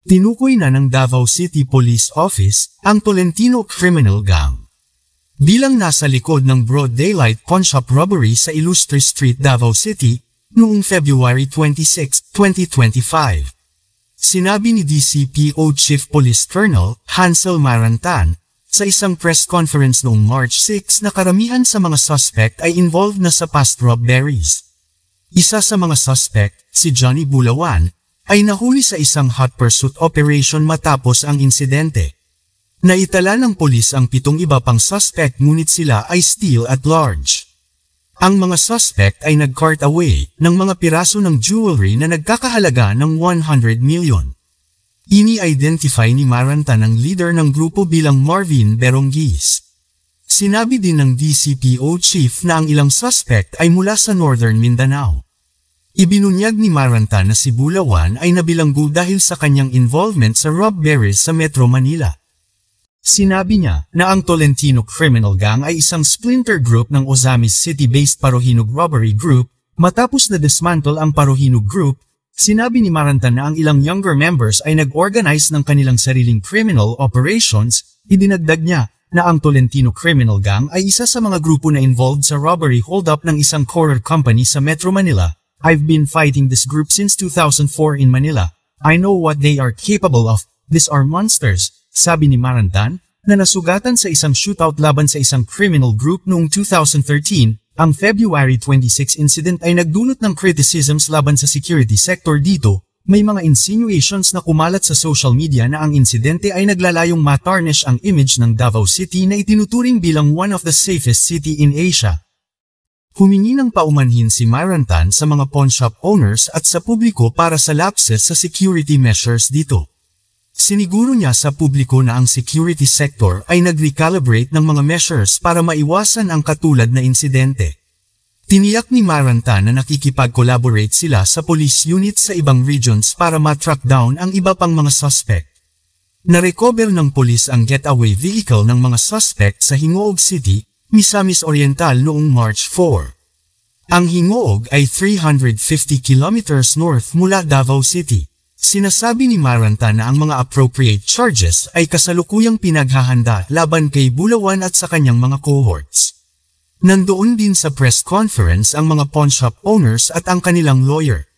Tinukoy na ng Davao City Police Office ang Tolentino Criminal Gang bilang nasa likod ng broad daylight pawnshop robbery sa Ilustre Street, Davao City noong February 26, 2025. Sinabi ni DCPO Chief Police Colonel Hansel Marantan sa isang press conference noong March 6 na karamihan sa mga suspect ay involved na sa past robberies. Isa sa mga suspect, si Johnny Bulawan, ay nahuli sa isang hot pursuit operation matapos ang insidente. Naitala ng pulis ang 7 iba pang suspect ngunit sila ay still at large. Ang mga suspect ay nag-cart away ng mga piraso ng jewelry na nagkakahalaga ng 100 million. Ini-identify ni Marantan ang leader ng grupo bilang Marvin Berongis. Sinabi din ng DCPO chief na ang ilang suspect ay mula sa Northern Mindanao. Ibinunyag ni Marantan na si Bulawan ay nabilanggo dahil sa kanyang involvement sa robberies sa Metro Manila. Sinabi niya na ang Tolentino Criminal Gang ay isang splinter group ng Ozamis City-based Parohinog Robbery Group. Matapos na dismantle ang Parohinog Group, sinabi ni Marantan na ang ilang younger members ay nag-organize ng kanilang sariling criminal operations. Idinagdag niya na ang Tolentino Criminal Gang ay isa sa mga grupo na involved sa robbery hold-up ng isang courier company sa Metro Manila. I've been fighting this group since 2004 in Manila. I know what they are capable of. These are monsters, sabi ni Marantan, na nasugatan sa isang shootout laban sa isang criminal group noong 2013. Ang February 26 incident ay nagdulot ng criticisms laban sa security sector dito. May mga insinuations na kumalat sa social media na ang insidente ay naglalayong matarnish ang image ng Davao City na itinuturing bilang one of the safest city in Asia. Humingi ng paumanhin si Marantan sa mga pawnshop owners at sa publiko para sa lapses sa security measures dito. Siniguro niya sa publiko na ang security sector ay nag-recalibrate ng mga measures para maiwasan ang katulad na insidente. Tiniyak ni Marantan na nakikipag-collaborate sila sa police units sa ibang regions para ma-track down ang iba pang mga suspect. Narecover ng police ang getaway vehicle ng mga suspect sa Hingoog City, Misamis Oriental noong March 4. Ang Hingoog ay 350 kilometers north mula Davao City. Sinasabi ni Marantan na ang mga appropriate charges ay kasalukuyang pinaghahanda laban kay Bulawan at sa kanyang mga cohorts. Nandoon din sa press conference ang mga pawnshop owners at ang kanilang lawyer.